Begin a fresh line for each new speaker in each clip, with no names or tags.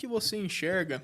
que você enxerga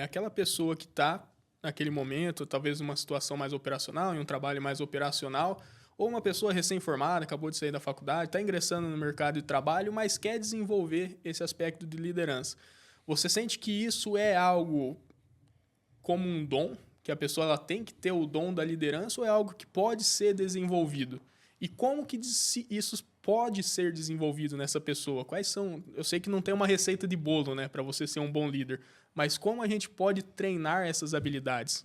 aquela pessoa que está naquele momento, talvez numa situação mais operacional, em um trabalho mais operacional, ou uma pessoa recém-formada, acabou de sair da faculdade, está ingressando no mercado de trabalho, mas quer desenvolver esse aspecto de liderança. Você sente que isso é algo como um dom, que a pessoa ela tem que ter o dom da liderança, ou é algo que pode ser desenvolvido? E como que isso pode ser desenvolvido nessa pessoa? Quais são? Eu sei que não tem uma receita de bolo, né, para você ser um bom líder, mas como a gente pode treinar essas habilidades?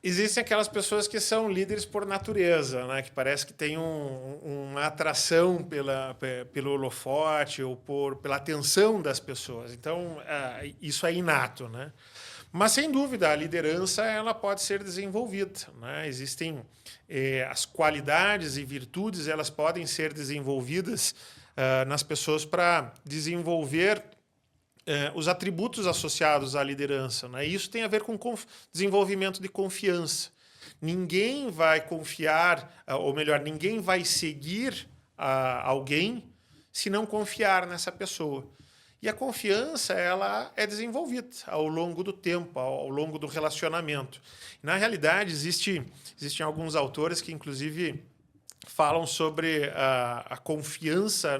Existem aquelas pessoas que são líderes por natureza, né? Que parece que tem uma atração pelo holofote ou pela atenção das pessoas. Então, isso é inato, né? Mas, sem dúvida, a liderança ela pode ser desenvolvida, né? Existem as qualidades e virtudes, elas podem ser desenvolvidas nas pessoas para desenvolver os atributos associados à liderança. Né? Isso tem a ver com desenvolvimento de confiança. Ninguém vai confiar, ou melhor, ninguém vai seguir alguém se não confiar nessa pessoa. E a confiança ela é desenvolvida ao longo do tempo, ao longo do relacionamento. Na realidade, existem alguns autores que, inclusive, falam sobre a confiança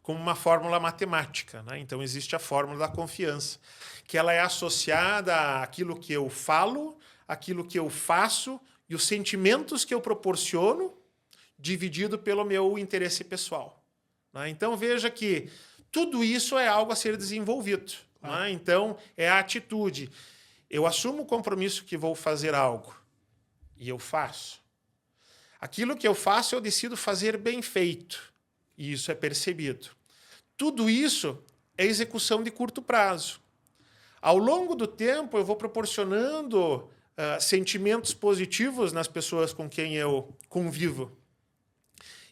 como uma fórmula matemática. Né? Então, existe a fórmula da confiança, que ela é associada àquilo que eu falo, àquilo que eu faço e os sentimentos que eu proporciono, dividido pelo meu interesse pessoal. Né? Então, veja que tudo isso é algo a ser desenvolvido. Né? Então, é a atitude. Eu assumo o compromisso que vou fazer algo e eu faço. Aquilo que eu faço, eu decido fazer bem feito. E isso é percebido. Tudo isso é execução de curto prazo. Ao longo do tempo, eu vou proporcionando sentimentos positivos nas pessoas com quem eu convivo.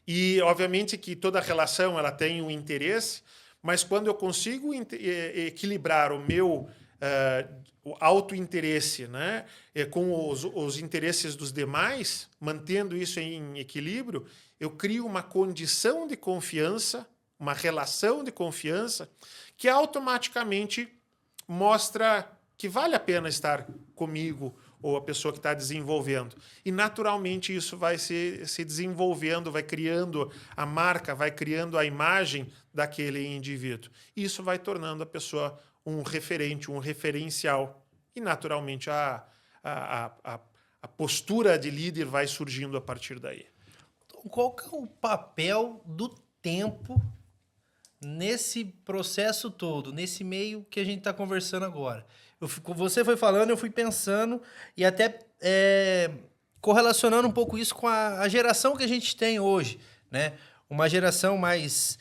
E, obviamente, que toda relação ela tem um interesse, mas quando eu consigo equilibrar o meu o autointeresse, né, com os interesses dos demais, mantendo isso em equilíbrio, eu crio uma condição de confiança, uma relação de confiança, que automaticamente mostra que vale a pena estar comigo ou a pessoa que está desenvolvendo. E, naturalmente, isso vai se desenvolvendo, vai criando a marca, vai criando a imagem daquele indivíduo. Isso vai tornando a pessoa um referente, um referencial. E, naturalmente, a postura de líder vai surgindo a partir daí.
Qual que é o papel do tempo nesse processo todo, nesse meio que a gente está conversando agora? Você foi falando, eu fui pensando e até correlacionando um pouco isso com a geração que a gente tem hoje, né? Uma geração mais...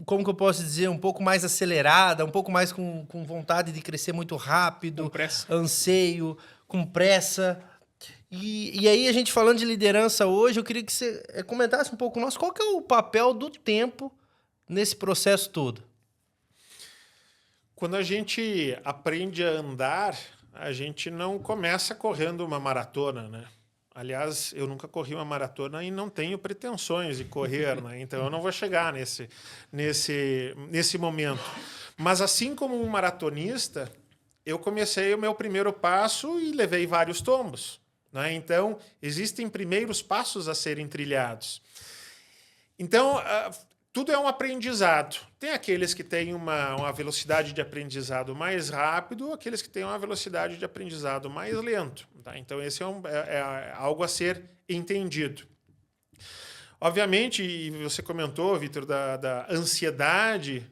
como que eu posso dizer? Um pouco mais acelerada, um pouco mais com vontade de crescer muito rápido,
Com pressa.
anseio, com pressa. E aí, a gente falando de liderança hoje, eu queria que você comentasse um pouco qual que é o papel do tempo nesse processo todo.
Quando a gente aprende a andar, a gente não começa correndo uma maratona, né? Aliás, eu nunca corri uma maratona e não tenho pretensões de correr, né? Então eu não vou chegar nesse momento. Mas assim como um maratonista, eu comecei o meu primeiro passo e levei vários tombos. Né? Então, existem primeiros passos a serem trilhados. Então, tudo é um aprendizado. Tem aqueles que têm uma velocidade de aprendizado mais rápido, aqueles que têm uma velocidade de aprendizado mais lento. Tá? Então, esse é algo a ser entendido. Obviamente, e você comentou, Vitor, da ansiedade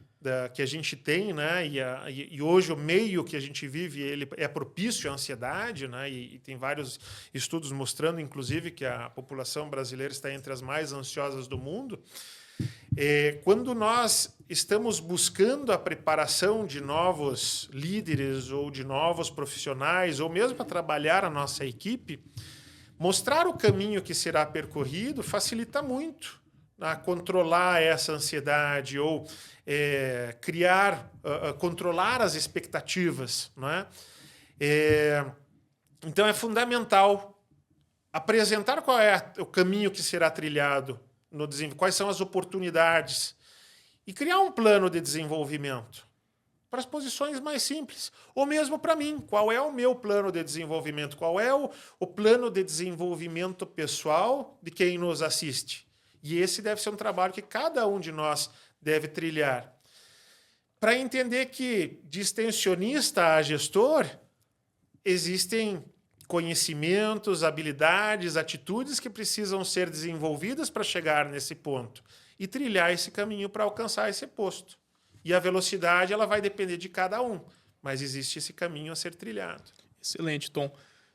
que a gente tem, né? E hoje o meio que a gente vive ele é propício à ansiedade, né? E tem vários estudos mostrando, inclusive, que a população brasileira está entre as mais ansiosas do mundo. Quando nós estamos buscando a preparação de novos líderes ou de novos profissionais, ou mesmo para trabalhar a nossa equipe, mostrar o caminho que será percorrido facilita muito a controlar essa ansiedade ou controlar as expectativas. Né? Então, é fundamental apresentar qual é o caminho que será trilhado, quais são as oportunidades e criar um plano de desenvolvimento para as posições mais simples. Ou mesmo para mim, qual é o meu plano de desenvolvimento? Qual é o plano de desenvolvimento pessoal de quem nos assiste? E esse deve ser um trabalho que cada um de nós deve trilhar. Para entender que de extensionista a gestor, existem conhecimentos, habilidades, atitudes que precisam ser desenvolvidas para chegar nesse ponto e trilhar esse caminho para alcançar esse posto. E a velocidade ela vai depender de cada um, mas existe esse caminho a ser trilhado.
Excelente, Tom.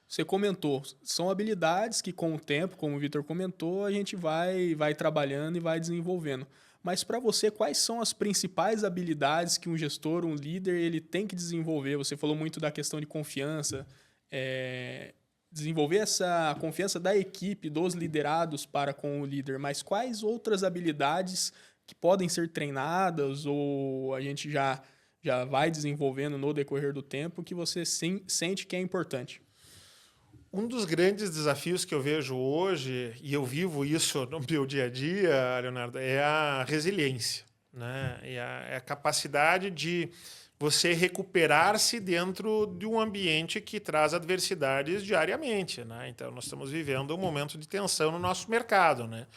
Você comentou, são habilidades que com o tempo, como o Vitor comentou, a gente vai trabalhando e vai desenvolvendo. Mas para você, quais são as principais habilidades que um gestor, um líder, ele tem que desenvolver? Você falou muito da questão de confiança, desenvolver essa confiança da equipe, dos liderados para com o líder, mas quais outras habilidades que podem ser treinadas ou a gente já vai desenvolvendo no decorrer do tempo que você sente que é importante?
Um dos grandes desafios que eu vejo hoje, e eu vivo isso no meu dia a dia, Leonardo, é a resiliência, né? É a capacidade de você recuperar-se dentro de um ambiente que traz adversidades diariamente, né? Então, nós estamos vivendo um momento de tensão no nosso mercado, né?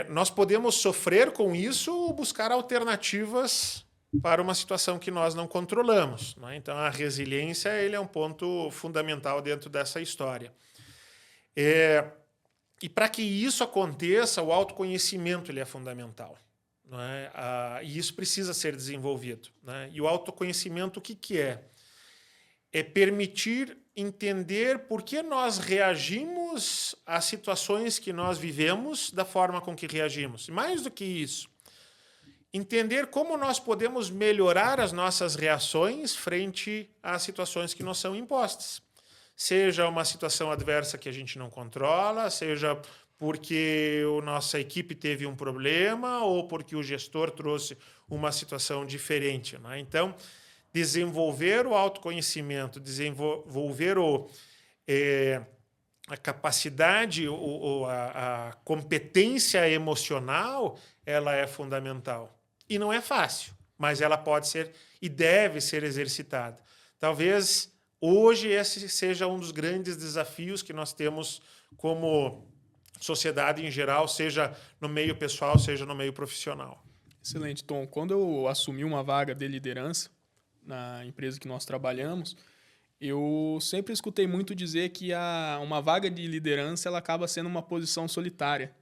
Nós podemos sofrer com isso ou buscar alternativas para uma situação que nós não controlamos, né? Então, a resiliência ele é um ponto fundamental dentro dessa história. E para que isso aconteça, o autoconhecimento ele é fundamental, né? E isso precisa ser desenvolvido, né? E o autoconhecimento, o que é? É permitir entender por que nós reagimos às situações que nós vivemos da forma com que reagimos. E mais do que isso, entender como nós podemos melhorar as nossas reações frente às situações que nos são impostas. Seja uma situação adversa que a gente não controla, seja porque a nossa equipe teve um problema ou porque o gestor trouxe uma situação diferente, né? Então, desenvolver o autoconhecimento, desenvolver a capacidade, a competência emocional, ela é fundamental. E não é fácil, mas ela pode ser e deve ser exercitada. Talvez hoje esse seja um dos grandes desafios que nós temos como sociedade em geral, seja no meio pessoal, seja no meio profissional.
Excelente, Tom. Quando eu assumi uma vaga de liderança na empresa que nós trabalhamos, eu sempre escutei muito dizer que uma vaga de liderança ela acaba sendo uma posição solitária.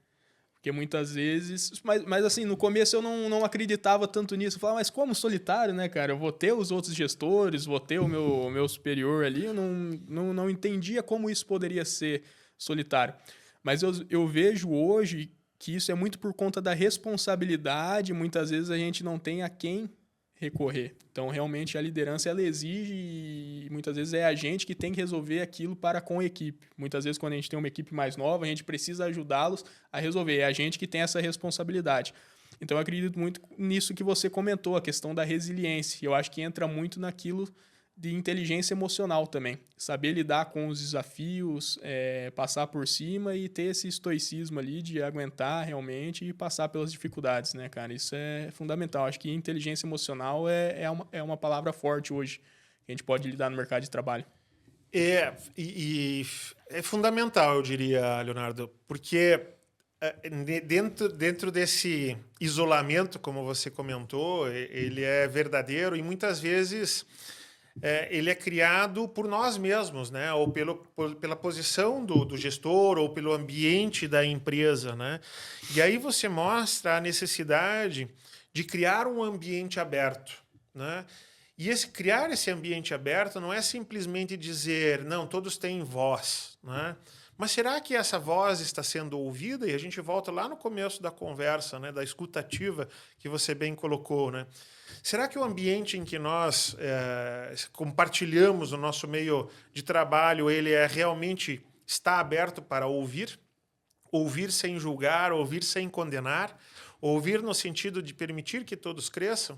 Porque muitas vezes... Mas assim, no começo eu não acreditava tanto nisso. Eu falava, mas como solitário, né, cara? Eu vou ter os outros gestores, vou ter o meu superior ali. Eu não entendia como isso poderia ser solitário. Mas eu vejo hoje que isso é muito por conta da responsabilidade. Muitas vezes a gente não tem a quem recorrer. Então, realmente, a liderança ela exige e muitas vezes é a gente que tem que resolver aquilo para com a equipe. Muitas vezes, quando a gente tem uma equipe mais nova, a gente precisa ajudá-los a resolver. É a gente que tem essa responsabilidade. Então, eu acredito muito nisso que você comentou, a questão da resiliência. Eu acho que entra muito naquilo de inteligência emocional também. Saber lidar com os desafios, passar por cima e ter esse estoicismo ali de aguentar realmente e passar pelas dificuldades, né, cara? Isso é fundamental. Acho que inteligência emocional é uma palavra forte hoje que a gente pode lidar no mercado de trabalho.
É fundamental, eu diria, Leonardo, porque dentro desse isolamento, como você comentou, ele é verdadeiro e muitas vezes... ele é criado por nós mesmos, né? Ou pela posição do gestor ou pelo ambiente da empresa, né? E aí você mostra a necessidade de criar um ambiente aberto, né? E criar esse ambiente aberto não é simplesmente dizer, não, todos têm voz, né? Mas será que essa voz está sendo ouvida? E a gente volta lá no começo da conversa, né? Da escutativa que você bem colocou, né? Será que o ambiente em que nós compartilhamos o nosso meio de trabalho, ele realmente está aberto para ouvir? Ouvir sem julgar, ouvir sem condenar, ouvir no sentido de permitir que todos cresçam?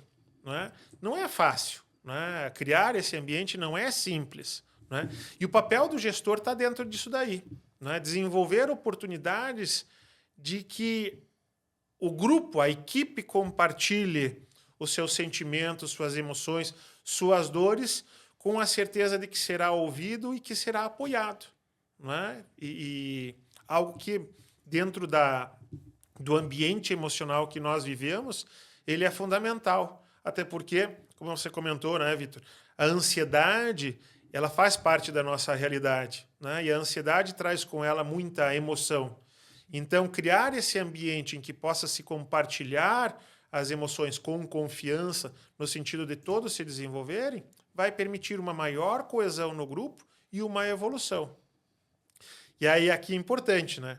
Não é fácil, né? Criar esse ambiente não é simples, né? E o papel do gestor está dentro disso daí, né? Desenvolver oportunidades de que o grupo, a equipe compartilhe os seus sentimentos, suas emoções, suas dores, com a certeza de que será ouvido e que será apoiado, né? E algo que, dentro do ambiente emocional que nós vivemos, ele é fundamental. Até porque, como você comentou, né, Vitor? A ansiedade, ela faz parte da nossa realidade, né? E a ansiedade traz com ela muita emoção. Então, criar esse ambiente em que possa se compartilhar as emoções com confiança, no sentido de todos se desenvolverem, vai permitir uma maior coesão no grupo e uma evolução. E aí, aqui é importante, né?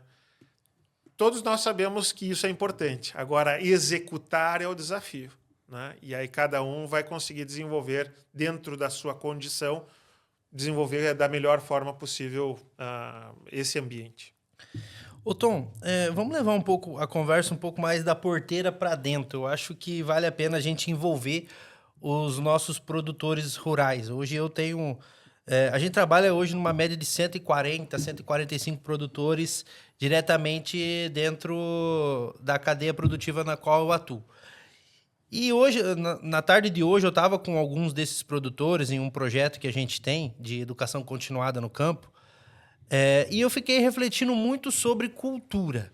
Todos nós sabemos que isso é importante. Agora, executar é o desafio, né? E aí cada um vai conseguir desenvolver, dentro da sua condição, desenvolver da melhor forma possível esse ambiente.
Ô Tom, vamos levar um pouco a conversa um pouco mais da porteira para dentro. Eu acho que vale a pena a gente envolver os nossos produtores rurais. Hoje eu tenho... a gente trabalha hoje numa média de 140, 145 produtores diretamente dentro da cadeia produtiva na qual eu atuo. E hoje, na tarde de hoje, eu estava com alguns desses produtores em um projeto que a gente tem de educação continuada no campo. E eu fiquei refletindo muito sobre cultura.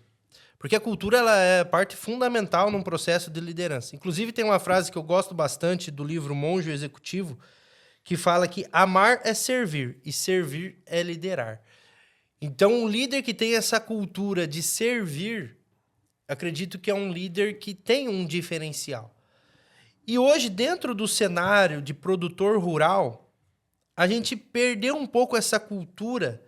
Porque a cultura ela é parte fundamental num processo de liderança. Inclusive, tem uma frase que eu gosto bastante do livro Monge Executivo, que fala que amar é servir e servir é liderar. Então, um líder que tem essa cultura de servir, acredito que é um líder que tem um diferencial. E hoje, dentro do cenário de produtor rural, a gente perdeu um pouco essa cultura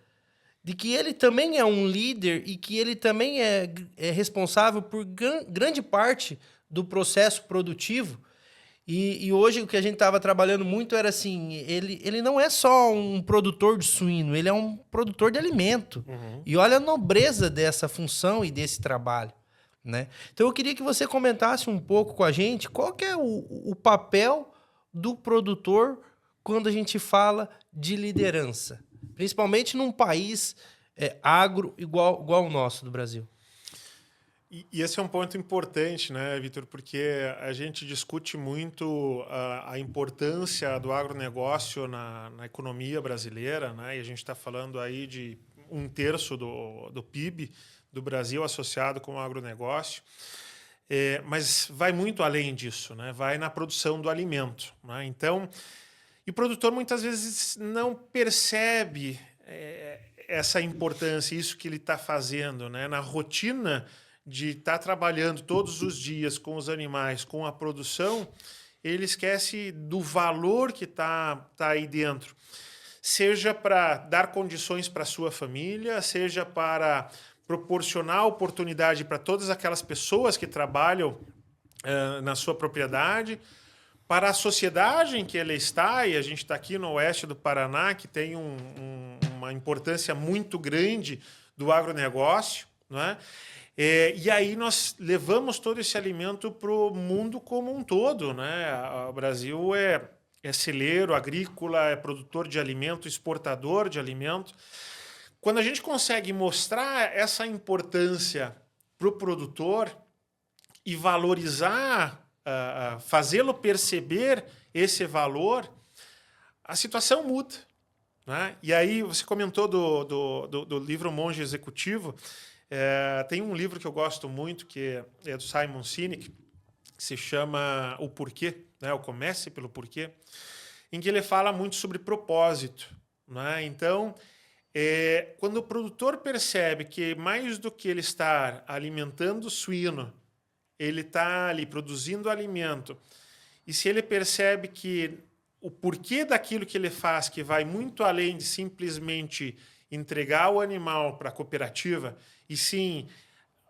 de que ele também é um líder e que ele também é responsável por grande parte do processo produtivo. E hoje o que a gente estava trabalhando muito era assim, ele não é só um produtor de suíno, ele é um produtor de alimento.
Uhum.
E olha a nobreza dessa função e desse trabalho, né? Então eu queria que você comentasse um pouco com a gente qual que é o papel do produtor quando a gente fala de liderança, principalmente num país agro igual o nosso do Brasil.
E esse é um ponto importante, né, Vitor? Porque a gente discute muito a importância do agronegócio na economia brasileira, né? E a gente está falando aí de 1/3 do PIB do Brasil associado com o agronegócio. Mas vai muito além disso, né? Vai na produção do alimento, né? Então, e o produtor muitas vezes não percebe essa importância, isso que ele está fazendo, né? Na rotina de estar trabalhando todos os dias com os animais, com a produção, ele esquece do valor que tá aí dentro. Seja para dar condições para a sua família, seja para proporcionar oportunidade para todas aquelas pessoas que trabalham na sua propriedade, para a sociedade em que ele está, e a gente está aqui no oeste do Paraná, que tem uma importância muito grande do agronegócio, né? E aí nós levamos todo esse alimento para o mundo como um todo, né? O Brasil é celeiro agrícola, é produtor de alimento, exportador de alimento. Quando a gente consegue mostrar essa importância para o produtor e valorizar, fazê-lo perceber esse valor, a situação muda, né? E aí você comentou do livro Monge Executivo. Tem um livro que eu gosto muito, que é do Simon Sinek, que se chama O Porquê, né? O Comece pelo Porquê, em que ele fala muito sobre propósito, né? Então, quando o produtor percebe que mais do que ele estar alimentando o suíno, ele está ali produzindo alimento, e se ele percebe que o porquê daquilo que ele faz, que vai muito além de simplesmente entregar o animal para a cooperativa, e sim,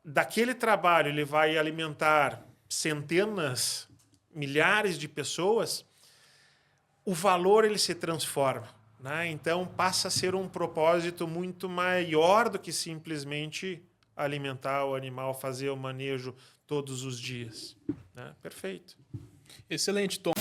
daquele trabalho ele vai alimentar centenas, milhares de pessoas, o valor ele se transforma, né? Então passa a ser um propósito muito maior do que simplesmente alimentar o animal, fazer o manejo todos os dias, né? Perfeito.
Excelente, Tom.